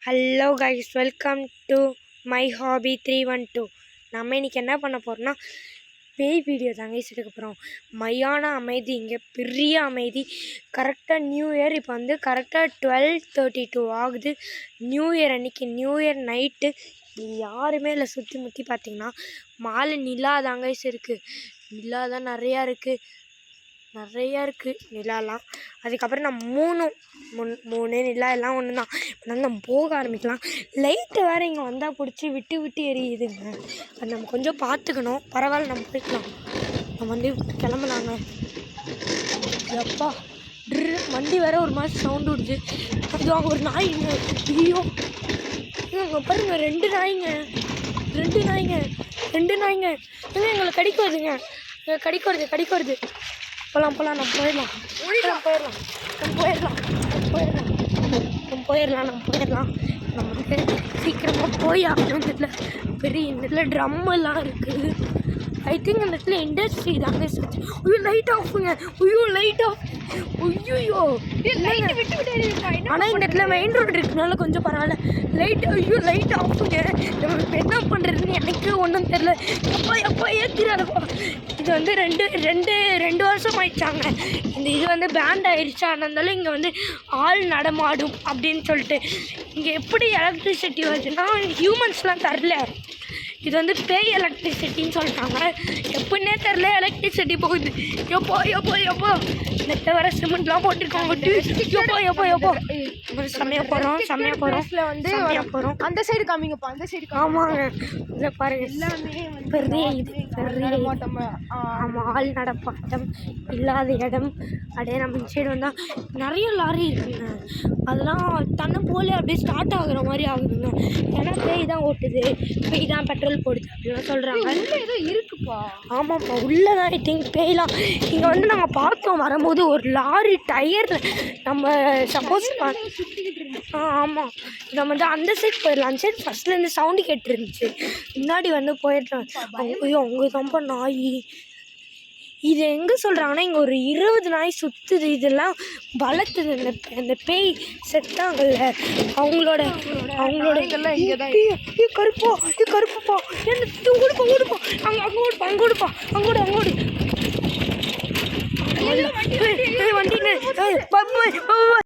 Hello guys, welcome to my hobby 312. நம்ம இன்றைக்கி என்ன பண்ண போகிறோம்னா பேய் வீடியோ தாங்க எடுக்க போகிறோம். மையான அமைதி, இங்கே பெரிய அமைதி. கரெக்டாக நியூ இயர் இப்போ வந்து கரெக்டாக 12:32 ஆகுது. நியூ இயர் அன்றைக்கி, நியூ இயர் நைட்டு யாருமே இல்லை. சுற்றி முற்றி பார்த்திங்கன்னா மாலை நிலா தாங்க இருக்குது. நிலா தான் நிறையா இருக்குது நிலாலாம். அதுக்கப்புறம் நான் மூணு நிலா எல்லாம் ஒன்று தான். இப்போ நம்ம போக ஆரம்பிக்கலாம். லைட்டு வேறு இங்கே வந்தால் பிடிச்சி விட்டு எரியுதுங்க. அது நம்ம கொஞ்சம் பார்த்துக்கணும். பரவாயில்ல, நம்ம போய்க்கலாம். நம்ம வந்து கிளம்பலாங்க. எப்பா வண்டி வேறு ஒரு மாதிரி சவுண்டு விடுது. அது அங்கே ஒரு நாய்ங்க. ஐயோ அங்கே பாருங்க, ரெண்டு நாய்ங்க எங்கே எங்களை கடிக்க வருதுங்க. கடிக்க வருது. போகலாம் நம்ம போயிடலாம். நம்ம வந்து சீக்கிரமாக போய் ஆகணும். இதில் பெரிய இதில் ட்ரம்மெல்லாம் இருக்குது. ஐ திங்க் அந்த இடத்துல இண்டஸ்ட்ரி தாங்க. லைட் ஆஃபுங்க. Light off. ஆனால் இந்த இடத்துல மெயின் ரோடு இருக்குனால கொஞ்சம் பரவாயில்ல. லைட் ஆஃபுங்க. நம்ம இப்போ என்ன பண்ணுறதுன்னு எனக்கு ஒன்றும் தெரில. எப்போ ஏற்றினாருப்பா. இது வந்து ரெண்டு வருஷம் ஆயிடுச்சாங்க. இது வந்து பேண்ட் ஆயிடுச்சா. அதனால இங்கே வந்து ஆள் நடமாடும் அப்படின்னு சொல்லிட்டு இங்கே எப்படி எலக்ட்ரிசிட்டி வருதுன்னா ஹியூமன்ஸ்லாம் தரல. இது வந்து பேய் எலக்ட்ரிசிட்டின்னு சொல்லிட்டாங்க. எப்படின்னே தெரில, எலக்ட்ரிசிட்டி போகுது. எப்போ நெட்ட வர சிமெண்ட்லாம் போட்டிருக்காங்க. எப்போ செம்மையாக போகிறோம். அந்த சைடு காமிங்கப்பா, அந்த சைடு. ஆமாங்க, இதில் பாருங்க எல்லாமே பெரிய ஆமாம், ஆள் நடப்பாட்டம் இல்லாத இடம். அப்படியே நம்ம இந்த சைடு வந்தால் நிறைய லாரி இருக்குங்க. அதெல்லாம் தன்னை போல அப்படியே ஸ்டார்ட் ஆகுற மாதிரி ஆகுதுங்க. ஏன்னா பேய் தான் ஓட்டுது, பேய் தான் பெட்ரோல் போடுது அப்படிலாம் சொல்கிறாங்க. ஏதோ இருக்குப்பா. ஆமாப்பா, உள்ளதான் ஐ திங்க் பேய்லாம். இங்கே வந்து நாங்கள் பார்த்தோம் வரும்போது ஒரு லாரி டயரில் நம்ம சப்போஸ் ஆமாம், நம்ம வந்து அந்த சைட் போயிடலாம். அந்த சைடு ஃபஸ்ட்லேருந்து சவுண்டு கேட்டுருந்துச்சு. முன்னாடி வந்து போயிடலாம். அவங்க ரொம்ப நாய். இது எங்கே சொல்கிறாங்கன்னா இங்கே ஒரு 20 நாய் சுற்றுது. இதெல்லாம் வளர்த்துது. அந்த பேய் செத்தாங்கல்ல அவங்களோட கருப்பா என்ன ஓடுப்பா. அங்கே ஓடு வண்டி